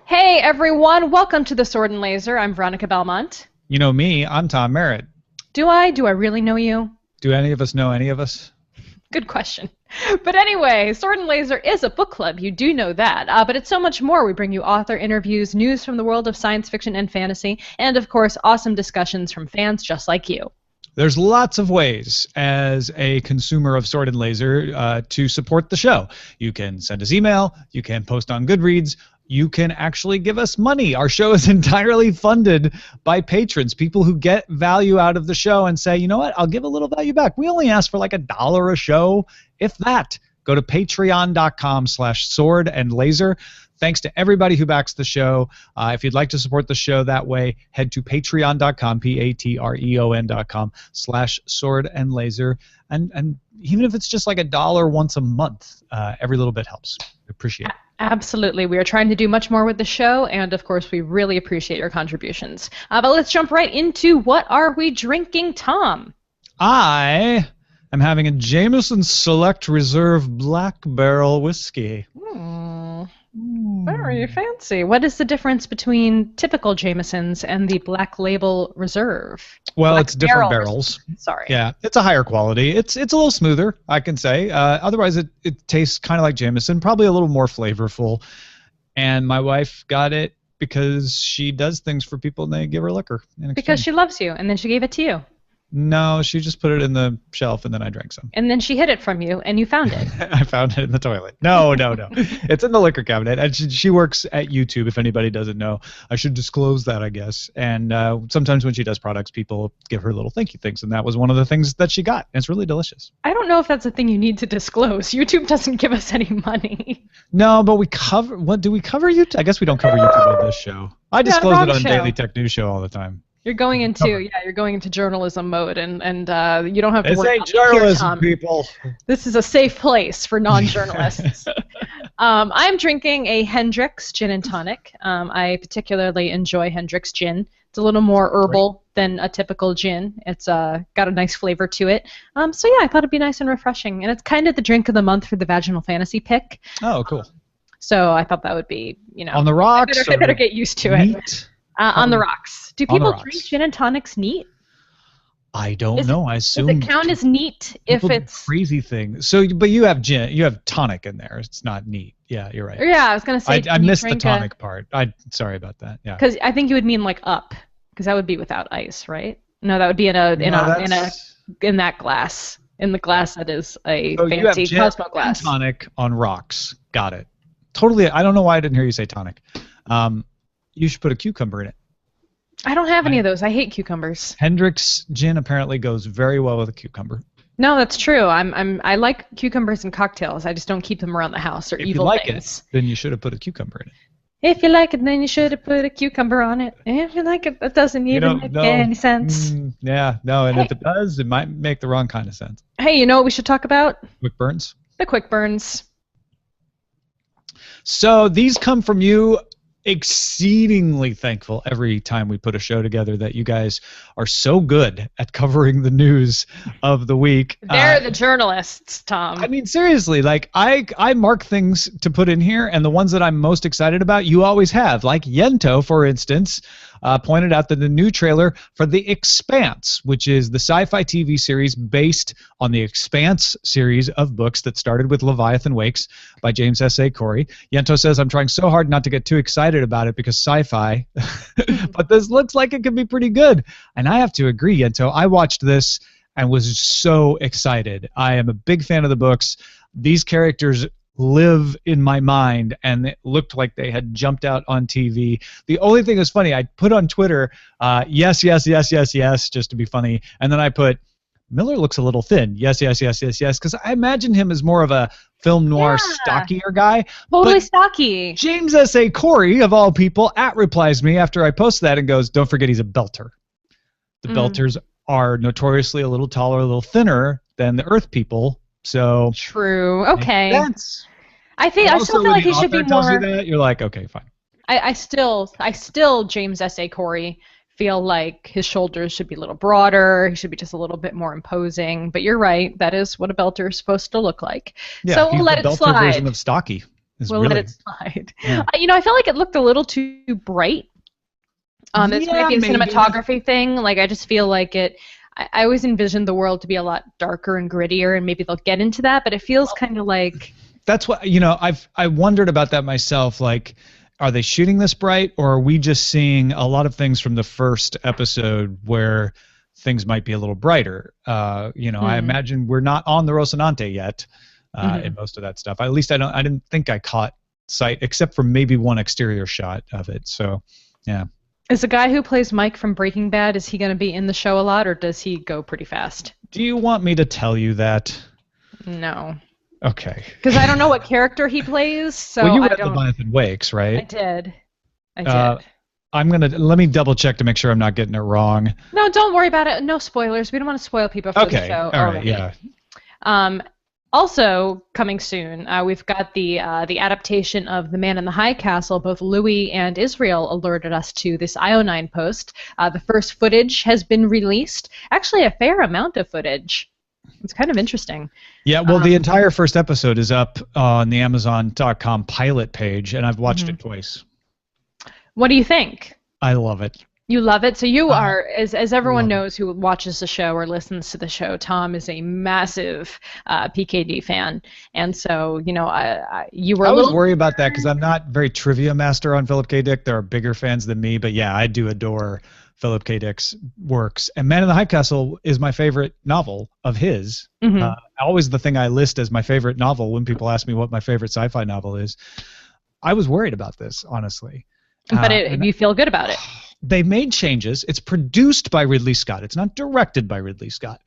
Hey everyone, welcome to the Sword and Laser. I'm Veronica Belmont. You know me, I'm Tom Merritt. Do I? Do I really know you? Do any of us know any of us? Good question. But anyway, Sword and Laser is a book club. You do know that. But it's so much more. We bring you author interviews, news from the world of science fiction and fantasy, and of course, awesome discussions from fans just like you. There's lots of ways as a consumer of Sword and Laser to support the show. You can send us email, you can post on Goodreads, you can actually give us money. Our show is entirely funded by patrons, people who get value out of the show and say, you know what, I'll give a little value back. We only ask for like $1 a show, if that. Go to patreon.com/swordandlaser. Thanks to everybody who backs the show. If you'd like to support the show that way, head to patreon.com, patreon.com/swordandlaser. And even if it's just like $1 once a month, every little bit helps. We appreciate it. Absolutely. We are trying to do much more with the show, and of course, we really appreciate your contributions. But let's jump right into what are we drinking, Tom? I am having a Jameson Select Reserve Black Barrel Whiskey. Very fancy. What is the difference between typical Jamesons and the Black Label Reserve? Well, Black it's different barrels. Sorry. Yeah, it's a higher quality. It's a little smoother, I can say. Otherwise, it tastes kind of like Jameson, probably a little more flavorful. And my wife got it because she does things for people and they give her liquor in exchange. Because she loves you, and then she gave it to you. No, she just put it in the shelf and then I drank some. And then she hid it from you, and you found it. I found it in the toilet. No. It's in the liquor cabinet. And she works at YouTube, if anybody doesn't know. I should disclose that, I guess. And sometimes when she does products, people give her little thank you things, and that was one of the things that she got. And it's really delicious. I don't know if that's a thing you need to disclose. YouTube doesn't give us any money. No, but we cover... What, do we cover YouTube? I guess we don't cover YouTube on this show. I disclose it on Daily Tech News Show all the time. You're going into journalism mode, and you don't have to worry about journalism, people. This is a safe place for non-journalists. I'm drinking a Hendrick's gin and tonic. I particularly enjoy Hendrick's gin. It's a little more herbal than a typical gin. It's got a nice flavor to it. So yeah, I thought it'd be nice and refreshing, and it's kind of the drink of the month for the Vaginal Fantasy pick. Oh, cool. So I thought that would be, on the rocks. I better get used to it. On the rocks. Do people drink gin and tonics neat? I don't know. I assume. Does it count as neat if it's crazy thing? So, but you have gin, you have tonic in there. It's not neat. Yeah, you're right. Yeah, I was gonna say. I missed the tonic part. Sorry about that. Yeah. Because I think you would mean like up, because that would be without ice, right? No, that would be in that glass, in the glass that is a fancy Cosmo glass. And tonic on rocks. Got it. Totally. I don't know why I didn't hear you say tonic. You should put a cucumber in it. I don't have any of those. I hate cucumbers. Hendrick's gin apparently goes very well with a cucumber. No, that's true. I like cucumbers in cocktails. I just don't keep them around the house or evil things. If you like it, then you should have put a cucumber in it. If you like it, then you should have put a cucumber on it. If you like it, that doesn't even make any sense. And if it does, it might make the wrong kind of sense. Hey, you know what we should talk about? Quick burns. The quick burns. So these come from you. Exceedingly thankful every time we put a show together that you guys are so good at covering the news of the week. They're the journalists, Tom. I mean, seriously, like I mark things to put in here, and the ones that I'm most excited about, you always have. Like Yento, for instance, pointed out that the new trailer for The Expanse, which is the sci-fi TV series based on the Expanse series of books that started with Leviathan Wakes by James S.A. Corey. Yento says, I'm trying so hard not to get too excited about it because sci-fi, but this looks like it could be pretty good. And I have to agree, Yento. I watched this and was so excited. I am a big fan of the books. These characters live in my mind, and it looked like they had jumped out on TV. The only thing that's funny, I put on Twitter, yes, just to be funny, and then I put, Miller looks a little thin. Yes, because I imagine him as more of a film noir stockier guy. Totally stocky. James S.A. Corey, of all people, replies me after I post that and goes, don't forget he's a belter. The belters are notoriously a little taller, a little thinner than the Earth people. So true. Okay. I still feel like he should be more. You that, you're like, okay, fine. I still James S.A. Corey feel like his shoulders should be a little broader. He should be just a little bit more imposing. But you're right. That is what a belter is supposed to look like. Yeah, so we'll let it slide. Version of stocky. is We'll really. let it slide. Yeah. I felt like it looked a little too bright. This might be a maybe. cinematography thing. Like, I just feel like it. I always envisioned the world to be a lot darker and grittier, and maybe they'll get into that. But it feels kind of like. That's what I wondered about that myself. Like, are they shooting this bright, or are we just seeing a lot of things from the first episode where things might be a little brighter? I imagine we're not on the Rocinante yet in most of that stuff. At least I didn't think I caught sight, except for maybe one exterior shot of it. So, yeah. Is the guy who plays Mike from Breaking Bad, is he going to be in the show a lot, or does he go pretty fast? Do you want me to tell you that? No. Okay. Because I don't know what character he plays, so well, you read I don't. Leviathan Wakes, right? I did. Let me double check to make sure I'm not getting it wrong. No, don't worry about it. No spoilers. We don't want to spoil people for the show. All right. Yeah. Also coming soon, we've got the adaptation of The Man in the High Castle. Both Louis and Israel alerted us to this IO9 post. The first footage has been released. Actually, a fair amount of footage. It's kind of interesting. Yeah, well, the entire first episode is up on the Amazon.com pilot page, and I've watched it twice. What do you think? I love it. You love it. So you are, as everyone knows who watches the show or listens to the show, Tom is a massive PKD fan, and so you were. I was worried about that because I'm not very trivia master on Philip K. Dick. There are bigger fans than me, but yeah, I do adore Philip K. Dick's works. And Man in the High Castle is my favorite novel of his. Always the thing I list as my favorite novel when people ask me what my favorite sci-fi novel is. I was worried about this, honestly. But you feel good about it. They made changes. It's produced by Ridley Scott. It's not directed by Ridley Scott.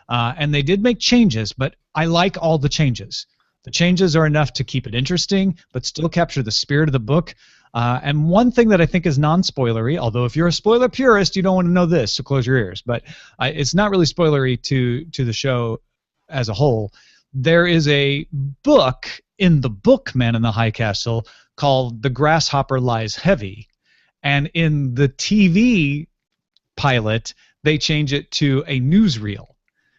And they did make changes, but I like all the changes. The changes are enough to keep it interesting, but still capture the spirit of the book. And one thing that I think is non-spoilery, although if you're a spoiler purist, you don't want to know this, so close your ears. But it's not really spoilery to the show as a whole. There is a book in the book Man in the High Castle called The Grasshopper Lies Heavy. And in the TV pilot, they change it to a newsreel,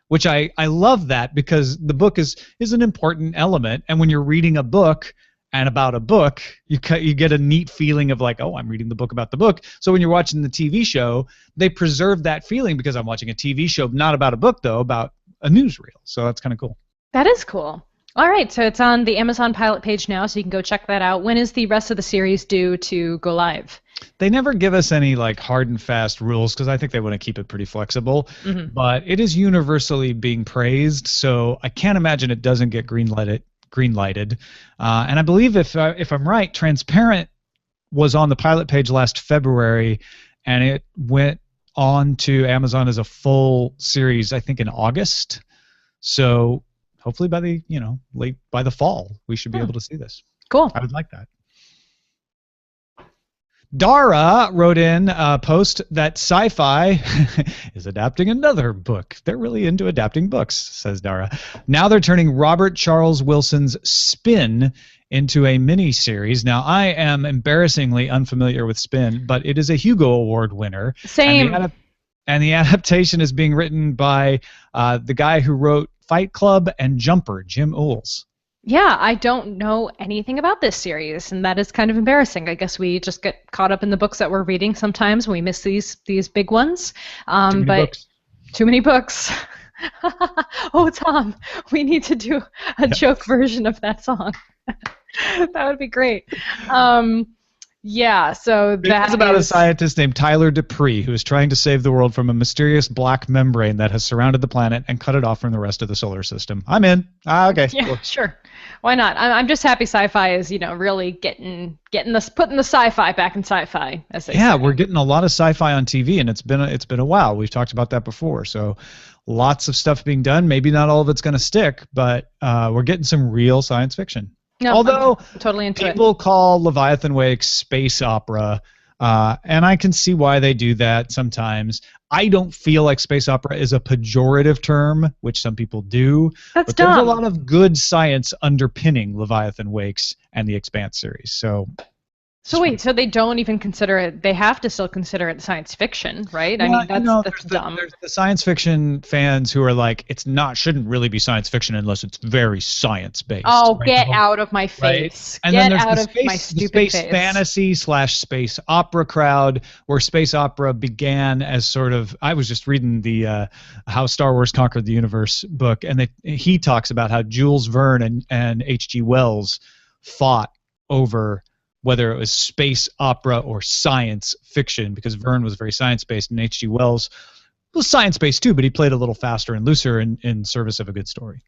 which I love that because the book is an important element. And when you're reading a book and about a book, you get a neat feeling of like, oh, I'm reading the book about the book. So when you're watching the TV show, they preserve that feeling because I'm watching a TV show, not about a book, though, about a newsreel. So that's kind of cool. That is cool. All right, so it's on the Amazon pilot page now, so you can go check that out. When is the rest of the series due to go live? They never give us any like hard and fast rules because I think they want to keep it pretty flexible. But it is universally being praised, so I can't imagine it doesn't get greenlighted. And I believe if I'm right, Transparent was on the pilot page last February, and it went on to Amazon as a full series, I think, in August. So hopefully by the fall, we should be able to see this. Cool. I would like that. Dara wrote in a post that Sci-Fi is adapting another book. They're really into adapting books, says Dara. Now they're turning Robert Charles Wilson's Spin into a mini-series. Now, I am embarrassingly unfamiliar with Spin, but it is a Hugo Award winner. Same. And the adaptation is being written by the guy who wrote Fight Club and Jumper, Jim Uhls. Yeah, I don't know anything about this series, and that is kind of embarrassing. I guess we just get caught up in the books that we're reading sometimes. We miss these big ones. Too many books. Oh, Tom, we need to do a joke version of that song. That would be great. Yeah, so that is about a scientist named Tyler Dupree who is trying to save the world from a mysterious black membrane that has surrounded the planet and cut it off from the rest of the solar system. I'm in. Okay. Yeah, cool. Sure. Why not? I'm just happy sci-fi is, really putting the sci-fi back in sci-fi, as they say. Yeah, we're getting a lot of sci-fi on TV, and it's been a while. We've talked about that before. So lots of stuff being done. Maybe not all of it's going to stick, but we're getting some real science fiction. No, although I'm totally into people call Leviathan Wakes space opera, and I can see why they do that sometimes. I don't feel like space opera is a pejorative term, which some people do. That's but dumb. There's a lot of good science underpinning Leviathan Wakes and the Expanse series. So So wait, so they don't even consider it, they have to still consider it science fiction, right? I Well, mean, that's dumb. there's the science fiction fans who are like, shouldn't really be science fiction unless it's very science based. Oh, right? get out of my face. And Get then there's out the of my space, stupid space face. fantasy / space opera crowd, where space opera began as sort of. I was just reading the How Star Wars Conquered the Universe book, and he talks about how Jules Verne and H.G. Wells fought over whether it was space opera or science fiction, because Verne was very science-based and H.G. Wells was science-based too, but he played a little faster and looser in service of a good story.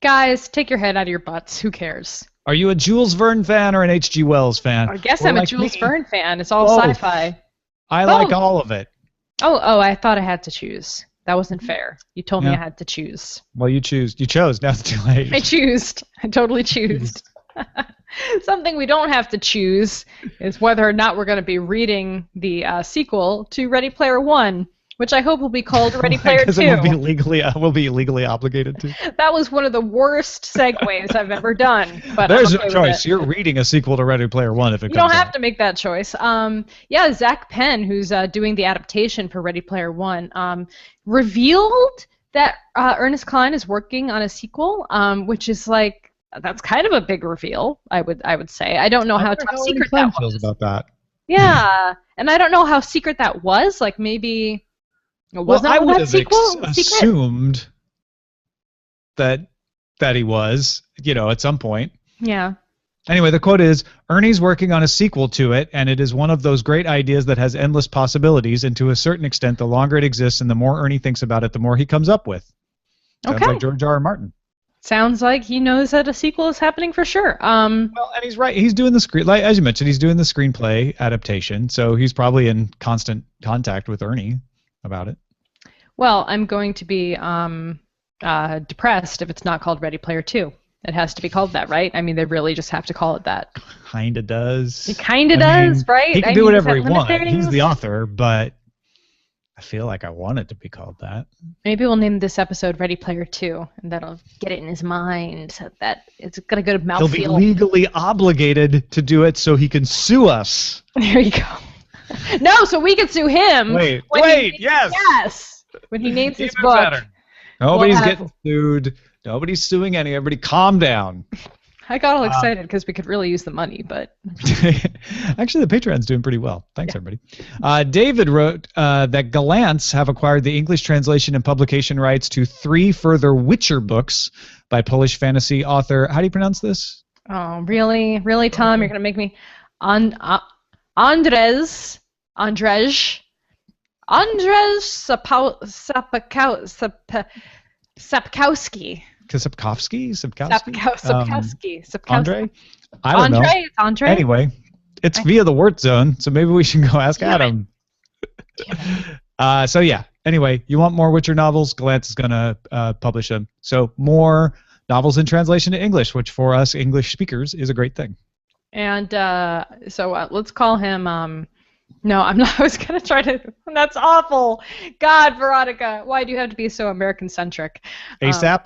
Guys, take your head out of your butts. Who cares? Are you a Jules Verne fan or an H.G. Wells fan? I guess Or I'm a like Jules me? Verne fan. It's all sci-fi. I like all of it. Oh, I thought I had to choose. That wasn't fair. You told me I had to choose. Well, you chose. Now it's too late. I choose. I totally choose. Something we don't have to choose is whether or not we're going to be reading the sequel to Ready Player One, which I hope will be called Ready Player Two. We'll be legally obligated to. That was one of the worst segues I've ever done. But there's I'm okay no with choice. it. You're reading a sequel to Ready Player One if it You comes don't have out. to make that choice. Zach Penn, who's doing the adaptation for Ready Player One, revealed that Ernest Cline is working on a sequel, which is like. That's kind of a big reveal, I would say. I don't know how top secret that was. About that. Yeah, and I don't know how secret that was. Like maybe it wasn't I would that have sequel assumed that he was, at some point. Yeah. Anyway, the quote is, Ernie's working on a sequel to it, and it is one of those great ideas that has endless possibilities, and to a certain extent, the longer it exists and the more Ernie thinks about it, the more he comes up with. Sounds like George R. R. Martin. Sounds like he knows that a sequel is happening for sure. Well, and he's right. He's doing the screen, like as you mentioned, he's doing the screenplay adaptation, so he's probably in constant contact with Ernie about it. Well, I'm going to be depressed if it's not called Ready Player Two. It has to be called that, right? I mean, they really just have to call it that. Kinda does. It kinda does, right? He can do whatever he wants. He's the author, but I feel like I want it to be called that. Maybe we'll name this episode Ready Player 2, and that'll get it in his mind that it's going to go to mouthfeel. He'll be legally obligated to do it so he can sue us. There you go. No, so we can sue him. Yes. Yes. When he names his book. Better. Nobody's getting sued. Nobody's suing everybody. Calm down. I got all excited because we could really use the money, but actually, the Patreon's doing pretty well. Thanks, everybody. David wrote that Gallants have acquired the English translation and publication rights to 3 further Witcher books by Polish fantasy author. How do you pronounce this? Oh, really, Tom? You're gonna make me Andrzej Sapkowski. Sapkowski. Andre? I don't know. It's Andre. Anyway, it's via the Word Zone, so maybe we should go ask Adam. So yeah. Anyway, you want more Witcher novels? Gallants is gonna publish them. So more novels in translation to English, which for us English speakers is a great thing. And so let's call him. No, I'm not. I was gonna try to. That's awful. God, Veronica, why do you have to be so American-centric? ASAP.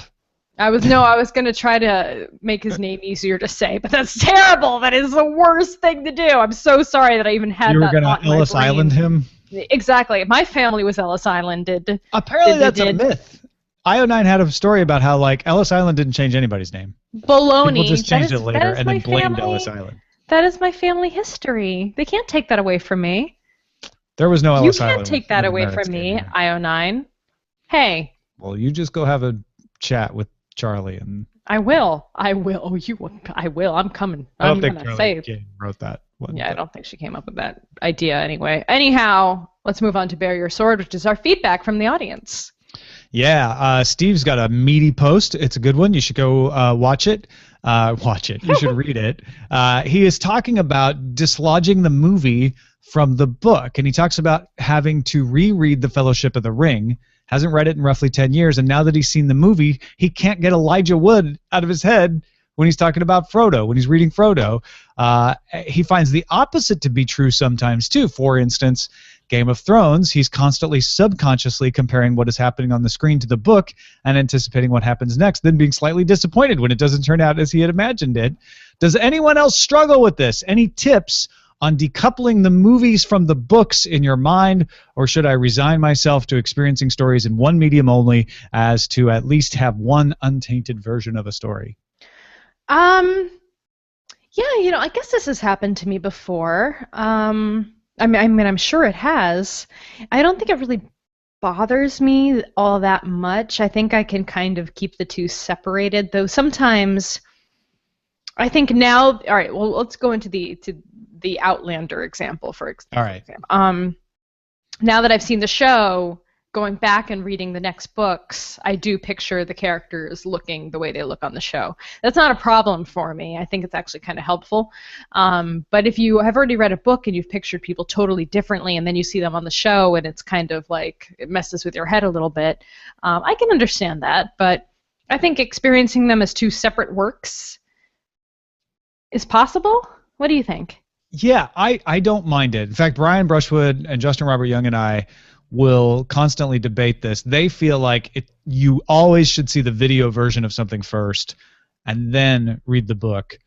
I was gonna try to make his name easier to say, but that's terrible. That is the worst thing to do. I'm so sorry that I even had that. You were gonna thought in my Ellis brain. Island him. Exactly. My family was Ellis Islanded. Apparently, that's a myth. IO9 had a story about how Ellis Island didn't change anybody's name. Baloney. People just changed it later and then blamed Ellis Island. That is my family history. They can't take that away from me. There was no Ellis Island. You can't take that away from me, IO9. Hey. Well, you just go have a chat with Charlie and. I will. I will. I will. I'm coming. I'm think gonna Charlie say. wrote that one. Yeah, I don't think she came up with that idea anyway. Anyhow, let's move on to Bare Your Sword, which is our feedback from the audience. Yeah, Steve's got a meaty post. It's a good one. You should go watch it. Watch it. You should read it. He is talking about dislodging the movie from the book, and he talks about having to reread The Fellowship of the Ring. Hasn't read it in roughly 10 years, and now that he's seen the movie, he can't get Elijah Wood out of his head when he's talking about Frodo, when he's reading Frodo. He finds the opposite to be true sometimes, too. For instance, Game of Thrones, he's constantly subconsciously comparing what is happening on the screen to the book and anticipating what happens next, then being slightly disappointed when it doesn't turn out as he had imagined it. Does anyone else struggle with this? Any tips on decoupling the movies from the books in your mind, or should I resign myself to experiencing stories in one medium only, as to at least have one untainted version of a story? Yeah, I guess this has happened to me before. I mean, I'm sure it has. I don't think it really bothers me all that much. I think I can kind of keep the two separated, though sometimes I think now, all right, well, let's go into the Outlander example All right. example. Now that I've seen the show, going back and reading the next books, I do picture the characters looking the way they look on the show. That's not a problem for me. I think it's actually kind of helpful. But if you have already read a book and you've pictured people totally differently, and then you see them on the show and it's kind of like it messes with your head a little bit, I can understand that. But I think experiencing them as two separate works is possible. What do you think? Yeah, I don't mind it. In fact, Brian Brushwood and Justin Robert Young and I will constantly debate this. They feel like you always should see the video version of something first and then read the book,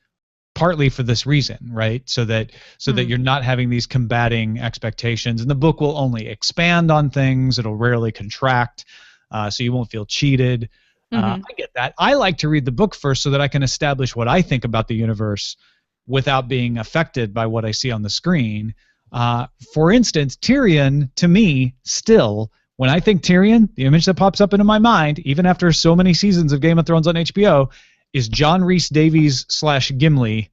partly for this reason, right? So that you're not having these combating expectations, and the book will only expand on things. It'll rarely contract, so you won't feel cheated. I get that. I like to read the book first so that I can establish what I think about the universe without being affected by what I see on the screen. For instance, Tyrion, to me, still, when I think Tyrion, the image that pops up into my mind, even after so many seasons of Game of Thrones on HBO, is John Rhys Davies / Gimli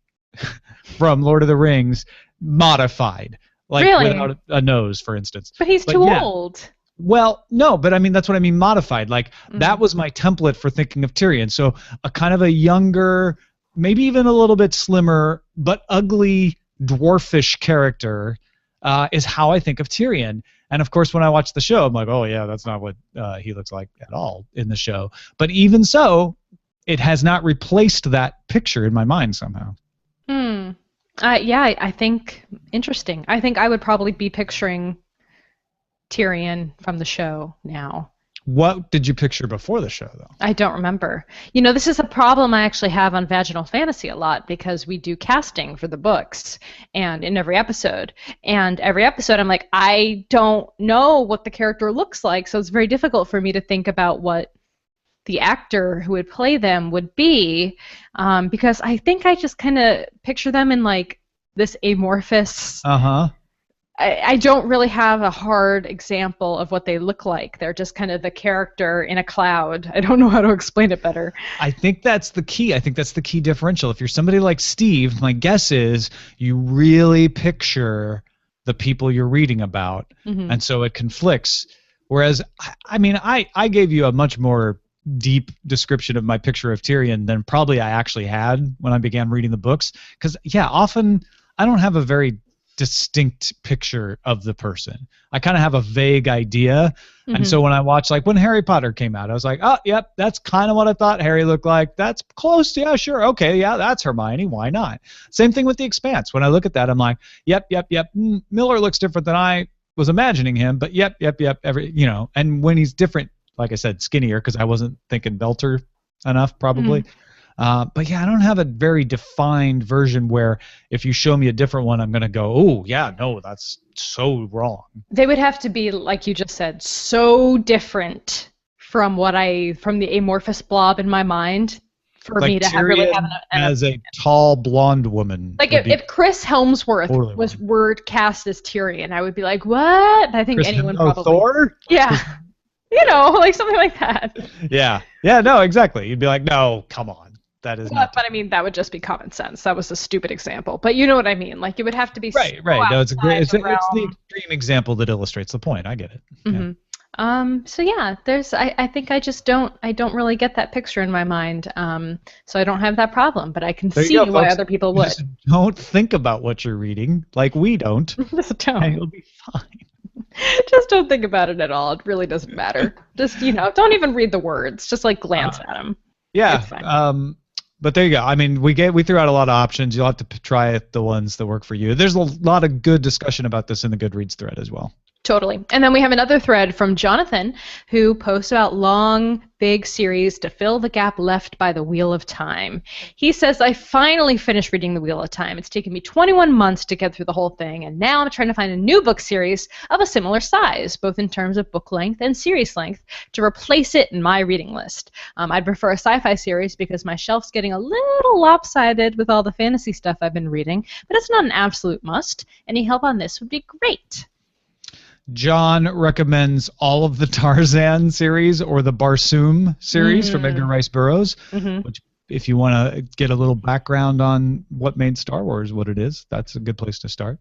from Lord of the Rings, modified. Like Really? without a nose, for instance. But he's too old. Well, no, but I mean, that's what I mean, modified. Like, that was my template for thinking of Tyrion. So a kind of a younger, maybe even a little bit slimmer, but ugly, dwarfish character is how I think of Tyrion. And of course, when I watch the show, I'm like, oh yeah, that's not what he looks like at all in the show. But even so, it has not replaced that picture in my mind somehow. Yeah, I think interesting. I think I would probably be picturing Tyrion from the show now. What did you picture before the show, though? I don't remember. This is a problem I actually have on Vaginal Fantasy a lot, because we do casting for the books and in every episode. And every episode I'm like, I don't know what the character looks like, so it's very difficult for me to think about what the actor who would play them would be, because I think I just kind of picture them in like this amorphous... I don't really have a hard example of what they look like. They're just kind of the character in a cloud. I don't know how to explain it better. I think that's the key. I think that's the key differential. If you're somebody like Steve, my guess is you really picture the people you're reading about, and so it conflicts. Whereas, I mean, I gave you a much more deep description of my picture of Tyrion than probably I actually had when I began reading the books. Because, yeah, often I don't have a very distinct picture of the person. I kind of have a vague idea. And so when I watched, like when Harry Potter came out, I was like, oh, yep, that's kind of what I thought Harry looked like. That's close. Yeah, sure. Okay, yeah, that's Hermione. Why not? Same thing with The Expanse. When I look at that, I'm like, yep. Miller looks different than I was imagining him, but yep. And when he's different, like I said, skinnier, because I wasn't thinking Belter enough, probably. But yeah, I don't have a very defined version where if you show me a different one, I'm going to go, oh, yeah, no, that's so wrong. They would have to be, like you just said, so different from the amorphous blob in my mind for like me to Tyrion have as a tall blonde woman. Like if Chris Helmsworth was word cast as Tyrion, I would be like, what? I think anyone probably. Thor? Yeah. Like something like that. Yeah. Yeah, no, exactly. You'd be like, no, come on. That is not. But I mean, that would just be common sense. That was a stupid example. But you know what I mean. Like, it would have to be right. No, it's the extreme example that illustrates the point. I get it. So yeah, I think I don't really get that picture in my mind. So I don't have that problem, but I can see why other people would. Just don't think about what you're reading, like we don't. Just don't. And you'll be fine. Just don't think about it at all. It really doesn't matter. Just don't even read the words. Just like glance at them. Yeah. But there you go. I mean, we threw out a lot of options. You'll have to try the ones that work for you. There's a lot of good discussion about this in the Goodreads thread as well. Totally. And then we have another thread from Jonathan who posts about long, big series to fill the gap left by the Wheel of Time. He says, I finally finished reading the Wheel of Time. It's taken me 21 months to get through the whole thing, and now I'm trying to find a new book series of a similar size, both in terms of book length and series length, to replace it in my reading list. I'd prefer a sci-fi series because my shelf's getting a little lopsided with all the fantasy stuff I've been reading, but it's not an absolute must. Any help on this would be great. John recommends all of the Tarzan series or the Barsoom series from Edgar Rice Burroughs, which if you want to get a little background on what made Star Wars what it is, that's a good place to start.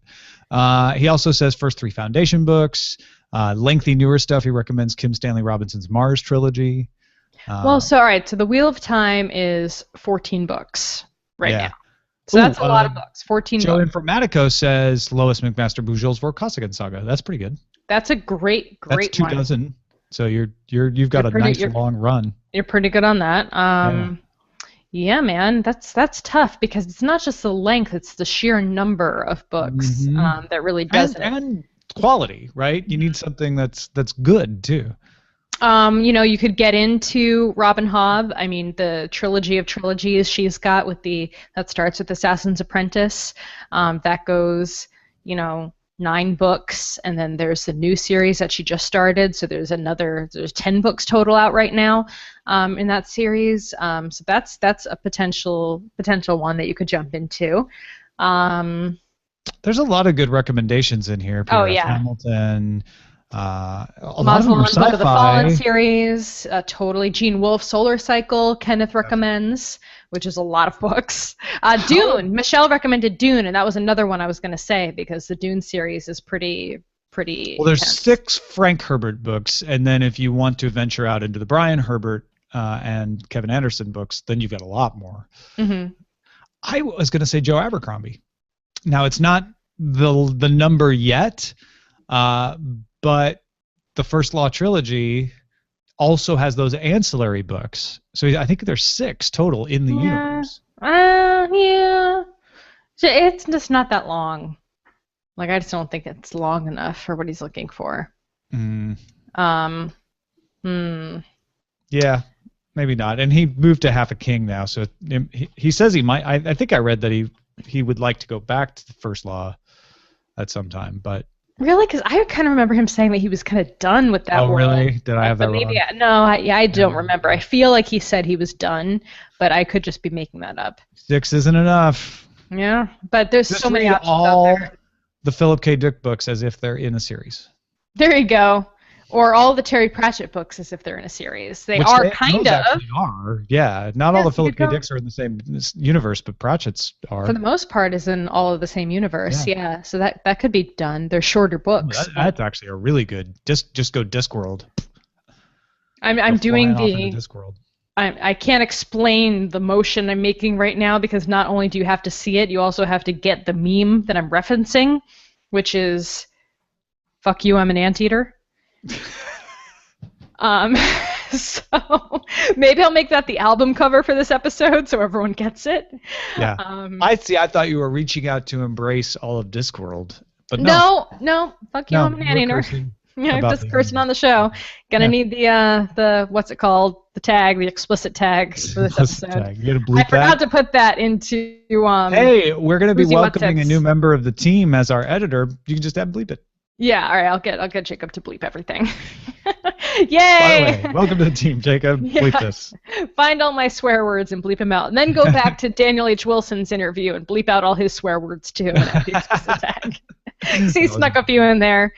He also says first 3 Foundation books, lengthy newer stuff. He recommends Kim Stanley Robinson's Mars trilogy. All right, so the Wheel of Time is 14 books now. So that's a lot of books, 14 Joe books. Informatico says Lois McMaster Bujold's Vorkosigan Saga. That's pretty good. That's a great That's 2 dozen. So you've got a nice long run. You're pretty good on that. Yeah, man, that's tough because it's not just the length; it's the sheer number of books that really does it. And quality, right? You need something that's good too. You could get into Robin Hobb. I mean, the trilogy of trilogies she's got that starts with Assassin's Apprentice. That goes, 9 books, and then there's the new series that she just started. So there's 10 books total out right now in that series. So that's a potential one that you could jump into. There's a lot of good recommendations in here. Peter F. Hamilton. A lot of them are Book of the Fallen sci-fi. series, totally. Gene Wolfe, Solar Cycle, Kenneth recommends, which is a lot of books. Dune, Michelle recommended Dune, and that was another one I was going to say because the Dune series is pretty. Well, there's intense. 6 Frank Herbert books, and then if you want to venture out into the Brian Herbert and Kevin Anderson books, then you've got a lot more. I was going to say Joe Abercrombie. Now it's not the number yet. But the First Law trilogy also has those ancillary books. So I think there's 6 total in the universe. Yeah. It's just not that long. Like, I just don't think it's long enough for what he's looking for. Yeah, maybe not. And he moved to Half a King now, so he says he might. I think I read that he would like to go back to the First Law at some time, but. Really? Because I kind of remember him saying that he was kind of done with that. Oh, really? Did I have that maybe wrong? No, I don't remember. I feel like he said he was done, but I could just be making that up. 6 isn't enough. Yeah, but there's Just so many read options all out there. the Philip K. Dick books as if they're in a series. There you go. Or all the Terry Pratchett books as if they're in a series. They Which are kind those of. actually are. Yeah, not all Yes, the Philip you K. could go- Dicks are in the same universe, but Pratchett's are. For the most part, is in all of the same universe. Yeah. So that could be done. They're shorter books. That's actually a really good. Just go Discworld. I'm doing Discworld. I can't explain the motion I'm making right now because not only do you have to see it, you also have to get the meme that I'm referencing, which is, "Fuck you, I'm an anteater." So maybe I'll make that the album cover for this episode so everyone gets it. Yeah. I thought you were reaching out to embrace all of Discworld, but no. Fuck you, no, I'm an anteater. Yeah, about just the cursing on the show. Gonna need the what's it called? The tag, the explicit tag for this episode. Tag. You gotta bleep I forgot that. to put that into. Hey, we're gonna be Lucy welcoming a What's-Its. new member of the team as our editor. You can just have bleep it. Yeah, all right. I'll get Jacob to bleep everything. Yay! By the way, welcome to the team, Jacob. Bleep Yeah. this. Find all my swear words and bleep them out, and then go back to Daniel H. Wilson's interview and bleep out all his swear words too. And add the explicit tag. So he snuck a few in there.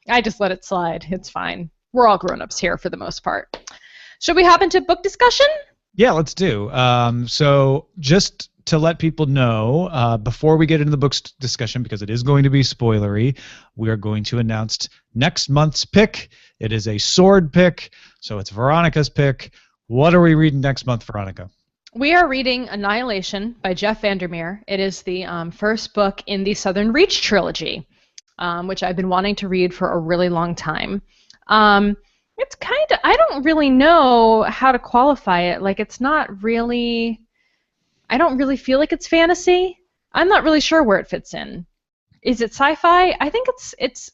I just let it slide. It's fine. We're all grown-ups here for the most part. Should we hop into book discussion? Yeah, let's do. So just to let people know, before we get into the books discussion, because it is going to be spoilery, we are going to announce next month's pick. It is a sword pick, so it's Veronica's pick. What are we reading next month, Veronica? We are reading Annihilation by Jeff Vandermeer. It is the first book in the Southern Reach trilogy, which I've been wanting to read for a really long time. It's kind of, I don't really know how to qualify it. Like, it's not really, I don't really feel like it's fantasy. I'm not really sure where it fits in. Is it sci-fi? I think it's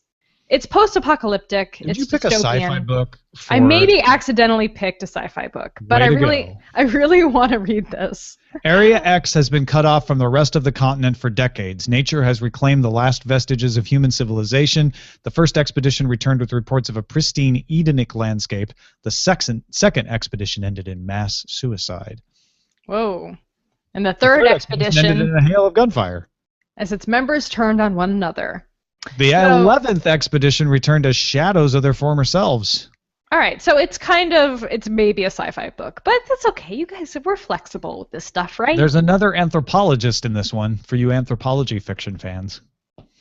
It's post-apocalyptic. Did It's you pick a dystopian. sci-fi book? I maybe accidentally picked a sci-fi book, but I really want to read this. Area X has been cut off from the rest of the continent for decades. Nature has reclaimed the last vestiges of human civilization. The first expedition returned with reports of a pristine Edenic landscape. The second expedition ended in mass suicide. Whoa. And the third expedition ended in a hail of gunfire as its members turned on one another. The 11th expedition returned as shadows of their former selves. All right, so it's maybe a sci-fi book, but that's okay. You guys, we're flexible with this stuff, right? There's another anthropologist in this one for you anthropology fiction fans.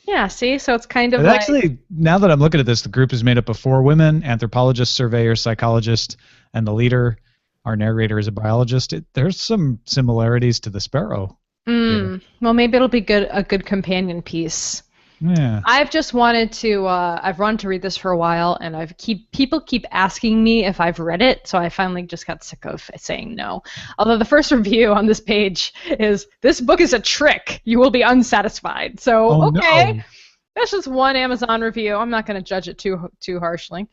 Yeah, see, so it's kind of actually, now that I'm looking at this, the group is made up of 4 women: anthropologist, surveyor, psychologist, and the leader, our narrator, is a biologist. There's some similarities to the Sparrow. Well, maybe it'll be a good companion piece. Yeah. I've just wanted to. I've wanted to read this for a while, and people keep asking me if I've read it, so I finally just got sick of saying no. Although the first review on this page is, "This book is a trick. You will be unsatisfied." So okay, that's just one Amazon review. I'm not going to judge it too harshly,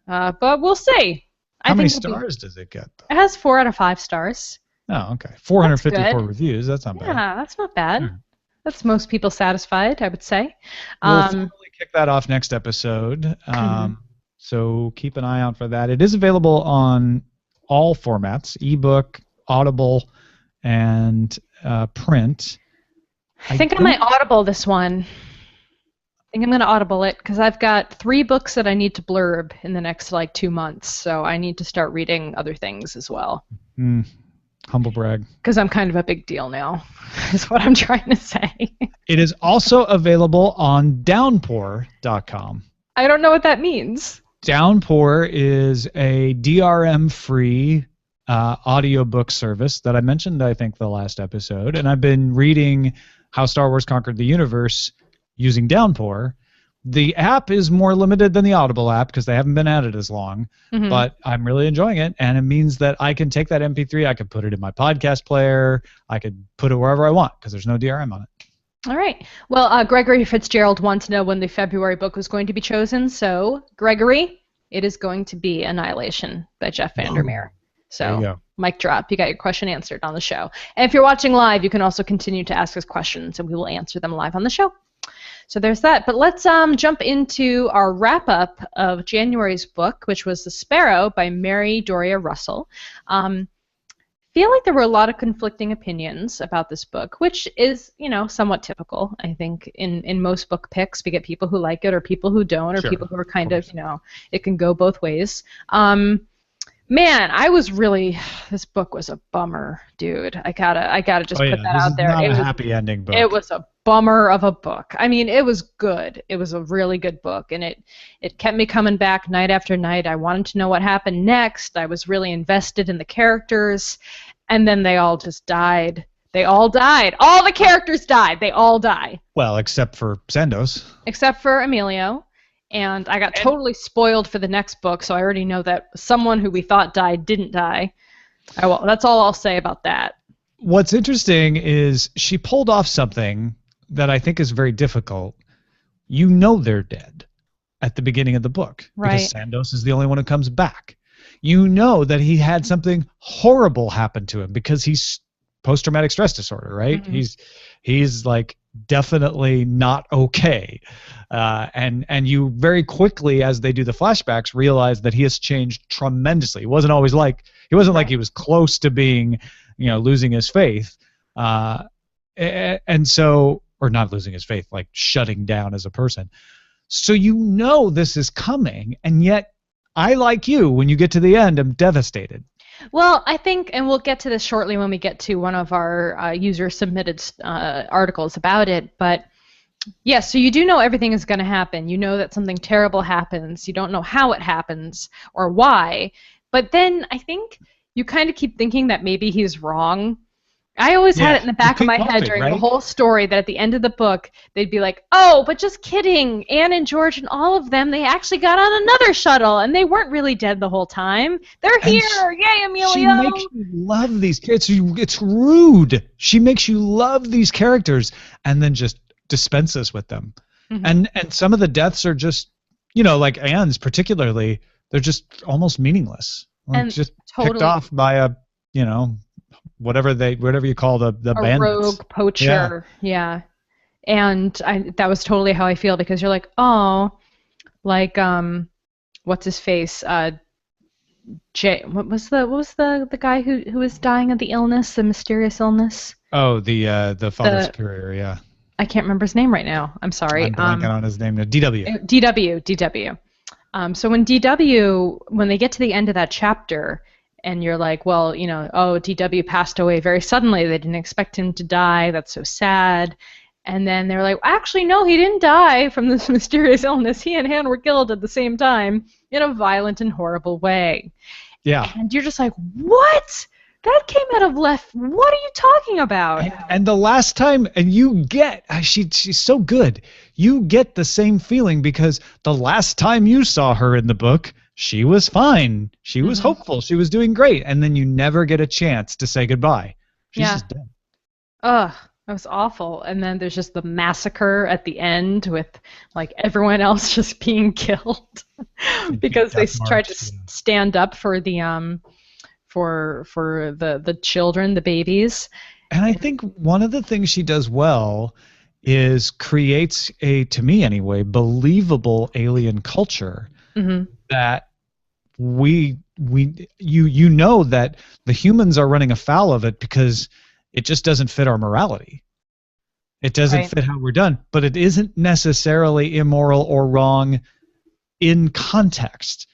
but we'll see. How many stars does it get, though? It has 4 out of 5 stars. Oh, okay. 454 reviews. That's not bad. Yeah, that's not bad. That's most people satisfied, I would say. We'll formally kick that off next episode. So keep an eye out for that. It is available on all formats: ebook, Audible, and print. I think I might Audible this one. I think I'm going to Audible it because I've got 3 books that I need to blurb in the next 2 months. So I need to start reading other things as well. Humble brag. Because I'm kind of a big deal now, is what I'm trying to say. It is also available on downpour.com. I don't know what that means. Downpour is a DRM-free audiobook service that I mentioned, I think, the last episode. And I've been reading How Star Wars Conquered the Universe using Downpour. The app is more limited than the Audible app because they haven't been at it as long, but I'm really enjoying it, and it means that I can take that MP3, I could put it in my podcast player, I could put it wherever I want because there's no DRM on it. All right. Well, Gregory Fitzgerald wants to know when the February book was going to be chosen, so Gregory, it is going to be Annihilation by Jeff Vandermeer. So, mic drop. You got your question answered on the show. And if you're watching live, you can also continue to ask us questions, and we will answer them live on the show. So there's that. But let's jump into our wrap-up of January's book, which was The Sparrow by Mary Doria Russell. Feel like there were a lot of conflicting opinions about this book, which is, somewhat typical, I think, in most book picks. We get people who like it or people who don't or people who are kind of, it can go both ways. Man, this book was a bummer, dude. I gotta just put that out there. It was not a happy ending book. It was a bummer of a book. I mean, it was good. It was a really good book, and it kept me coming back night after night. I wanted to know what happened next. I was really invested in the characters, and then they all just died. They all died. All the characters died. They all die. Well, except for Sandos. Except for Emilio. And I got totally spoiled for the next book, so I already know that someone who we thought died didn't die. That's all I'll say about that. What's interesting is she pulled off something that I think is very difficult. They're dead at the beginning of the book. Right. Because Sandos is the only one who comes back. You know that he had something horrible happen to him because he's post-traumatic stress disorder, right? Mm-hmm. He's like definitely not okay. And you very quickly, as they do the flashbacks, realize that he has changed tremendously. He wasn't like he was close to being, losing his faith. And so, or not losing his faith, like shutting down as a person. So this is coming, and yet I, like you, when you get to the end, am devastated. Well, I think, and we'll get to this shortly when we get to one of our user-submitted articles about it, but yes, so you do know everything is going to happen. You know that something terrible happens. You don't know how it happens or why, but then I think you kind of keep thinking that maybe he's wrong. I always had it in the back of my head during the whole story that at the end of the book, they'd be like, oh, but just kidding. Anne and George and all of them, they actually got on another shuttle, and they weren't really dead the whole time. They're here. Yay, Emilio. She makes you love these characters. It's rude. She makes you love these characters and then just dispenses with them. Mm-hmm. And some of the deaths are just, like Anne's particularly, they're just almost meaningless. Like And just picked totally off by a, whatever you call the a bandits. rogue Yeah. poacher. Yeah. And that was totally how I feel, because you're like, oh, like what's his face? Jay, what was the guy who was dying of the illness, the mysterious illness? Oh, the Father The Superior, yeah. I can't remember his name right now. I'm sorry. I'm blanking on his name now. DW. DW. So when DW, when they get to the end of that chapter, and you're like, well, oh, DW passed away very suddenly. They didn't expect him to die. That's so sad. And then they're like, actually, no, he didn't die from this mysterious illness. He and Han were killed at the same time in a violent and horrible way. Yeah. And you're just like, what? That came out of left. What are you talking about? And the last time, and you get, she's so good. You get the same feeling because the last time you saw her in the book, she was fine. She was hopeful. She was doing great. And then you never get a chance to say goodbye. She's just dead. Ugh. That was awful. And then there's just the massacre at the end with like everyone else just being killed because they tried to stand up for the for the children, the babies. And I think one of the things she does well is creates a, to me anyway, believable alien culture that you know that the humans are running afoul of it because it just doesn't fit our morality. It doesn't fit how we're done, but it isn't necessarily immoral or wrong in context,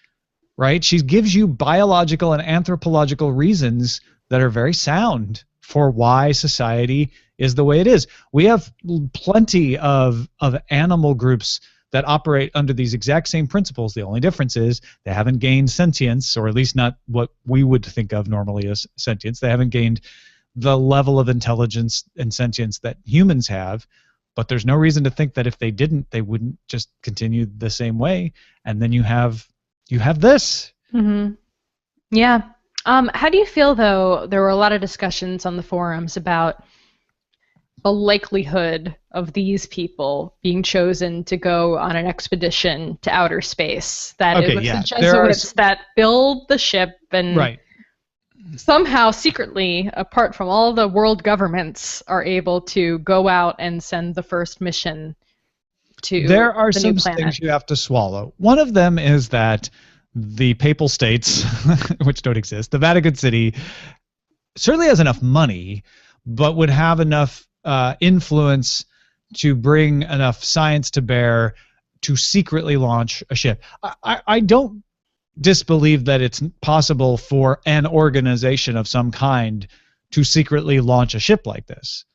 right? She gives you biological and anthropological reasons that are very sound for why society is the way it is. We have plenty of animal groups that operate under these exact same principles. The only difference is they haven't gained sentience, or at least not what we would think of normally as sentience. They haven't gained the level of intelligence and sentience that humans have, but there's no reason to think that if they didn't, they wouldn't just continue the same way. And then you have this. Yeah. How do you feel, though? There were a lot of discussions on the forums about the likelihood of these people being chosen to go on an expedition to outer space. That it was the Jesuits that build the ship and somehow secretly, apart from all the world governments, are able to go out and send the first mission to there are the some new planet. things you have to swallow. One of them is that the Papal States, which don't exist, the Vatican City, certainly has enough money, but would have enough influence to bring enough science to bear to secretly launch a ship. I don't disbelieve that it's possible for an organization of some kind to secretly launch a ship like this.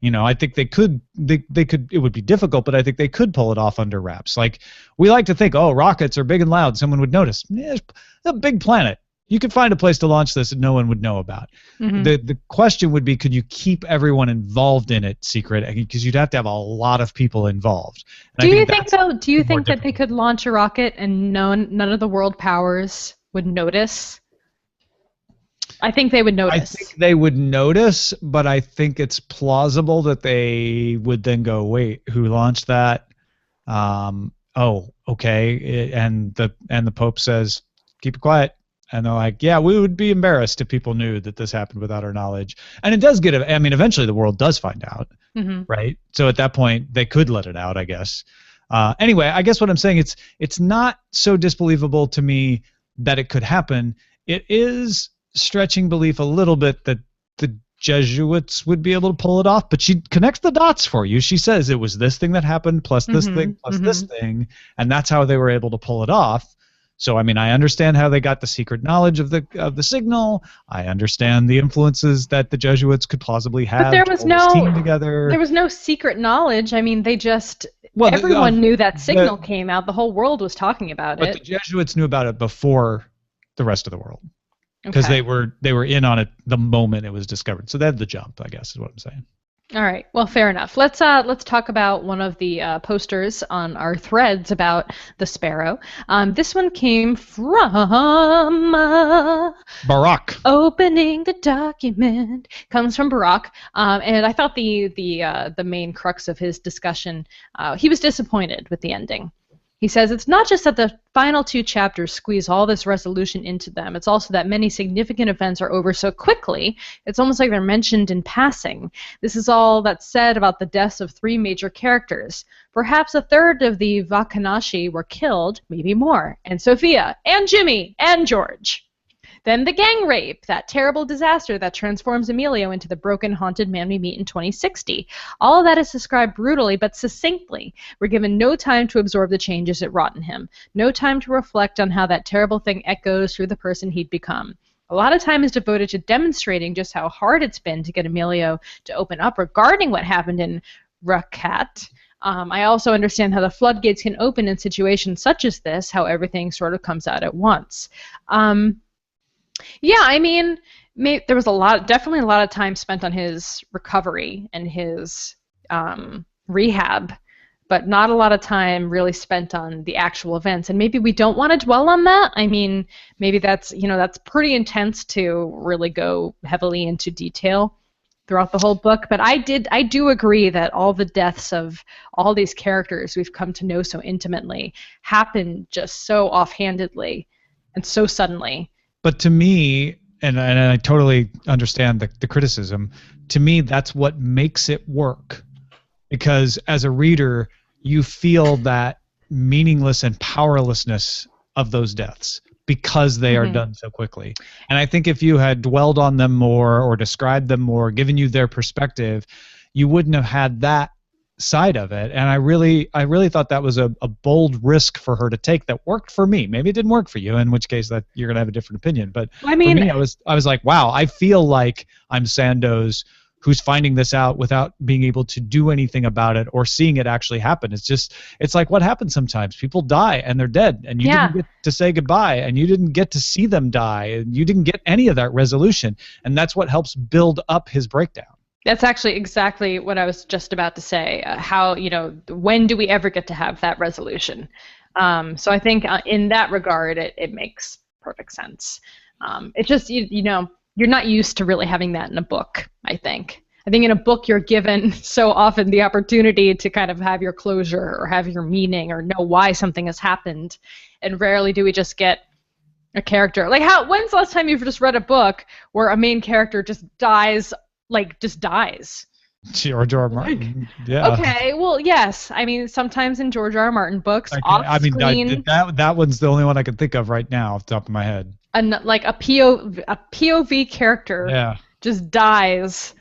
I think they could, it would be difficult, but I think they could pull it off under wraps. Like, we like to think, oh, rockets are big and loud, someone would notice. It's a big planet. You could find a place to launch this that no one would know about. The question would be, could you keep everyone involved in it secret? Because you'd have to have a lot of people involved. And do you think that they could launch a rocket and none of the world powers would notice? I think they would notice. I think they would notice, but I think it's plausible that they would then go, wait, who launched that? Oh, okay. And the Pope says, keep it quiet. And they're like, yeah, we would be embarrassed if people knew that this happened without our knowledge. And it does eventually the world does find out, right? So at that point, they could let it out, I guess. Anyway, I guess what I'm saying, it's not so disbelievable to me that it could happen. It is stretching belief a little bit that the Jesuits would be able to pull it off, but she connects the dots for you. She says it was this thing that happened plus this thing plus this thing, and that's how they were able to pull it off. So, I understand how they got the secret knowledge of the signal. I understand the influences that the Jesuits could plausibly have. But there was team together. There was no secret knowledge. Everyone knew that signal came out. The whole world was talking about it. But the Jesuits knew about it before the rest of the world, because they were in on it the moment it was discovered. So they had the jump, I guess, is what I'm saying. All right. Well, fair enough. Let's talk about one of the posters on our threads about the Sparrow. This one came from Barack. Opening the document comes from Barack, and I thought the main crux of his discussion, he was disappointed with the ending. He says it's not just that the final 2 chapters squeeze all this resolution into them, it's also that many significant events are over so quickly, it's almost like they're mentioned in passing. This is all that's said about the deaths of 3 major characters. Perhaps a third of the Vakanashi were killed, maybe more, and Sophia, and Jimmy, and George. Then the gang rape, that terrible disaster that transforms Emilio into the broken, haunted man we meet in 2060. All of that is described brutally but succinctly. We're given no time to absorb the changes it wrought in him, no time to reflect on how that terrible thing echoes through the person he'd become. A lot of time is devoted to demonstrating just how hard it's been to get Emilio to open up regarding what happened in Rakat. I also understand how the floodgates can open in situations such as this, how everything sort of comes out at once. Yeah, I mean, there was definitely a lot of time spent on his recovery and his rehab, but not a lot of time really spent on the actual events. And maybe we don't want to dwell on that. I mean, maybe that's pretty intense to really go heavily into detail throughout the whole book. But I do agree that all the deaths of all these characters we've come to know so intimately happened just so offhandedly and so suddenly. But to me, and I totally understand the criticism, to me that's what makes it work. Because as a reader, you feel that meaningless and powerlessness of those deaths because they are done so quickly. And I think if you had dwelled on them more or described them more, given you their perspective, you wouldn't have had that side of it. And I really thought that was a bold risk for her to take that worked for me. Maybe it didn't work for you, in which case that you're gonna have a different opinion. But I mean, for me, I was like, wow, I feel like I'm Sandoz who's finding this out without being able to do anything about it or seeing it actually happen. It's like what happens sometimes. People die and they're dead, and you didn't get to say goodbye, and you didn't get to see them die, and you didn't get any of that resolution. And that's what helps build up his breakdown. That's actually exactly what I was just about to say. How, when do we ever get to have that resolution? So I think in that regard, it makes perfect sense. It's just, you're not used to really having that in a book, I think. I think in a book you're given so often the opportunity to kind of have your closure or have your meaning or know why something has happened. And rarely do we just get a character. Like, when's the last time you've just read a book where a main character just dies? George R. R. Martin. Yeah. Okay. Well, yes. I mean, sometimes in George R. R. Martin books, that one's the only one I can think of right now off the top of my head. Like a POV character just dies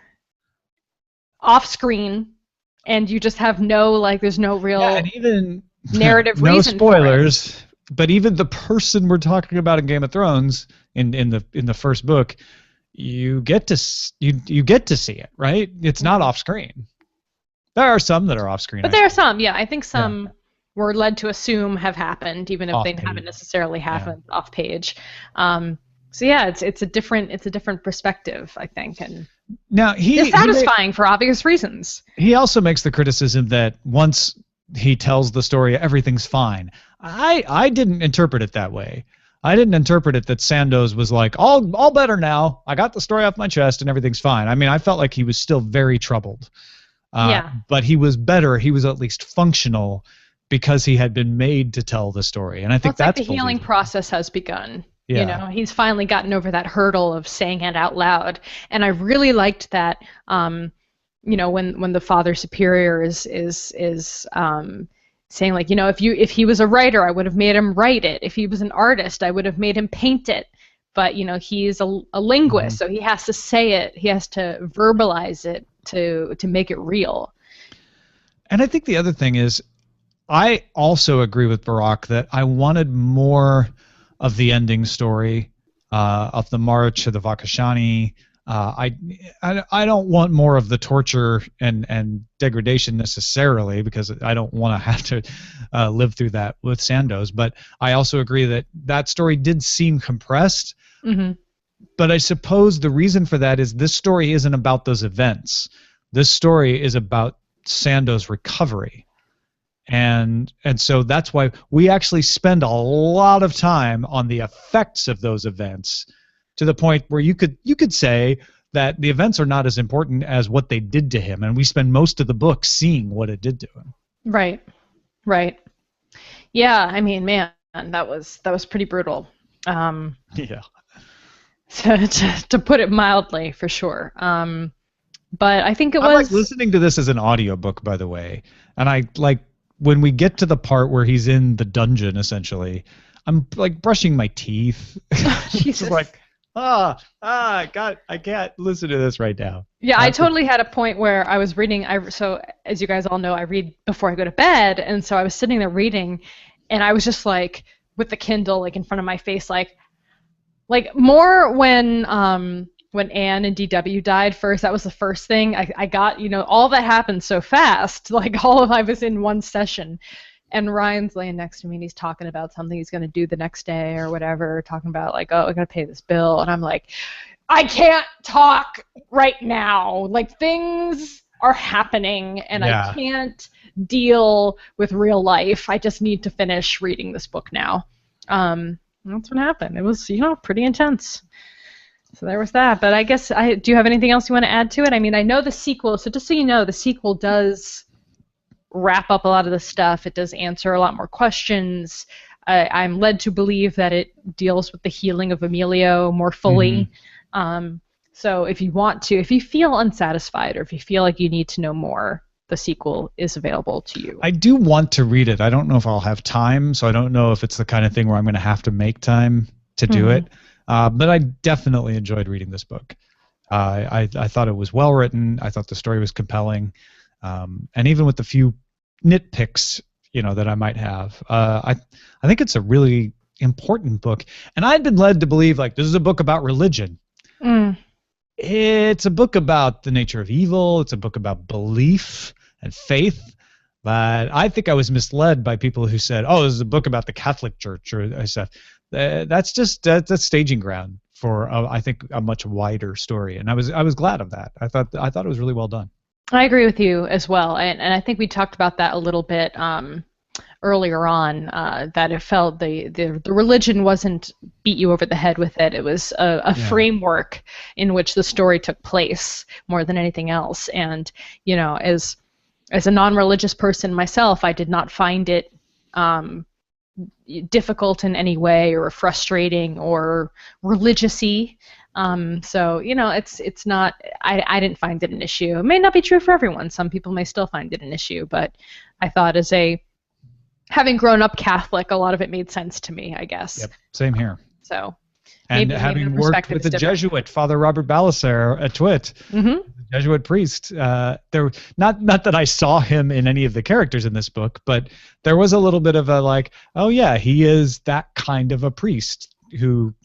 off screen, and you just have there's no real and even narrative no reason. Spoilers. For it. But even the person we're talking about in Game of Thrones in the first book. You get to see it, right? It's not off screen. There are some that are off screen, but there are some. Yeah, I think some we're led to assume have happened, even if off they page. haven't necessarily happened off page. So yeah, it's a different perspective, I think, and now it's satisfying for obvious reasons. He also makes the criticism that once he tells the story, everything's fine. I didn't interpret it that way. I didn't interpret it that Sandoz was like, all better now. I got the story off my chest and everything's fine. I mean, I felt like he was still very troubled. But he was better. He was at least functional because he had been made to tell the story. And I think that's like the healing process has begun. Yeah. He's finally gotten over that hurdle of saying it out loud. And I really liked that, when the Father Superior is saying, like, if he was a writer, I would have made him write it. If he was an artist, I would have made him paint it. But, he's a linguist, so he has to say it. He has to verbalize it to make it real. And I think the other thing is, I also agree with Barack that I wanted more of the ending story, of the march of the Vakashani. I don't want more of the torture and degradation necessarily, because I don't want to have to live through that with Sandoz. But I also agree that story did seem compressed. Mm-hmm. But I suppose the reason for that is this story isn't about those events. This story is about Sandoz recovery. And so that's why we actually spend a lot of time on the effects of those events, to the point where you could say that the events are not as important as what they did to him, and we spend most of the book seeing what it did to him. Right. Yeah, I mean, man, that was pretty brutal. Um, Yeah. to put it mildly, for sure. But I think it I'm like was. listening to this as an audiobook, by the way. And I like when we get to the part where he's in the dungeon, essentially, I'm like brushing my teeth. It's just Jesus. like, God, I can't listen to this right now. Yeah, I I have to, totally had a point where I was reading. So as you guys all know, I read before I go to bed, and so I was sitting there reading, and I was just like with the Kindle like in front of my face, like more when Anne and DW died first. That was the first thing I got. All that happened so fast. Like all of I was in one session, and Ryan's laying next to me and he's talking about something he's gonna do the next day or whatever, talking about like, oh, I gotta pay this bill, and I'm like, I can't talk right now. Like things are happening and I yeah. can't deal with real life. I just need to finish reading this book now. That's what happened. It was, pretty intense. So there was that. But I guess do you have anything else you want to add to it? I mean, I know the sequel, so just so you know, the sequel does wrap up a lot of the stuff. It does answer a lot more questions. I'm led to believe that it deals with the healing of Emilio more fully. So if you feel unsatisfied or if you feel like you need to know more, the sequel is available to you. I do want to read it. I don't know if I'll have time, so I don't know if it's the kind of thing where I'm going to have to make time to do it. But I definitely enjoyed reading this book. I thought it was well written. I thought the story was compelling. And even with the few nitpicks, that I might have, I think it's a really important book. And I'd been led to believe like this is a book about religion. It's a book about the nature of evil. It's a book about belief and faith. But I think I was misled by people who said, "Oh, this is a book about the Catholic Church," or stuff. That's staging ground for I think a much wider story. And I was glad of that. I thought it was really well done. I agree with you as well, and I think we talked about that a little bit earlier on. That it felt the religion wasn't beat you over the head with it. It was a framework in which the story took place more than anything else. And as a non-religious person myself, I did not find it difficult in any way or frustrating or religious-y. So it's not. I didn't find it an issue. It may not be true for everyone. Some people may still find it an issue, but I thought having grown up Catholic, a lot of it made sense to me, I guess. Yep, same here. So. And maybe having worked with a Jesuit, Father Robert Ballasar at Twit, Jesuit priest, there not that I saw him in any of the characters in this book, but there was a little bit of a like, oh yeah, he is that kind of a priest who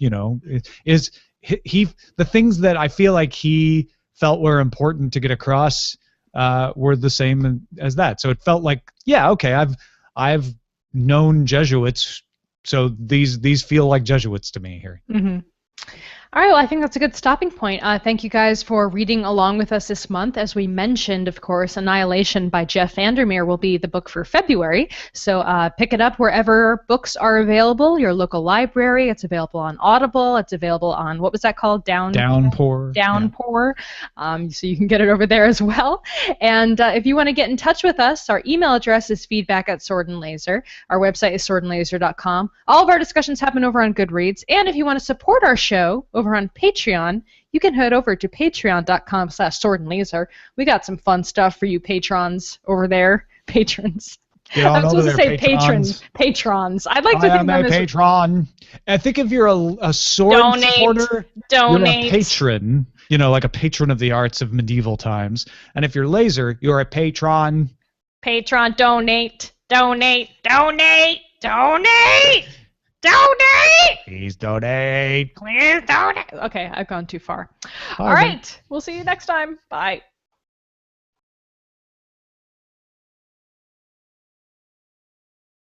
is he the things that I feel like he felt were important to get across were the same as that. So it felt like, yeah, okay, I've known Jesuits. So these feel like Jesuits to me here. All right, well, I think that's a good stopping point. Thank you guys for reading along with us this month. As we mentioned, of course, Annihilation by Jeff Vandermeer will be the book for February. So pick it up wherever books are available, your local library. It's available on Audible. It's available on, what was that called? Downpour. Downpour. Yeah. So you can get it over there as well. And if you want to get in touch with us, our email address is feedback@swordandlaser. Our website is swordandlaser.com. All of our discussions happen over on Goodreads. And if you want to support our show over on Patreon, you can head over to patreon.com/swordandlaser. We got some fun stuff for you patrons over there. Patrons. I'm supposed to say patrons. I'd like to think of them as patron. I think if you're a sword supporter, you're a patron. Like a patron of the arts of medieval times. And if you're laser, you're a patron. Patron, donate. Donate! Please donate. Please donate. Okay, I've gone too far. All right. We'll see you next time. Bye.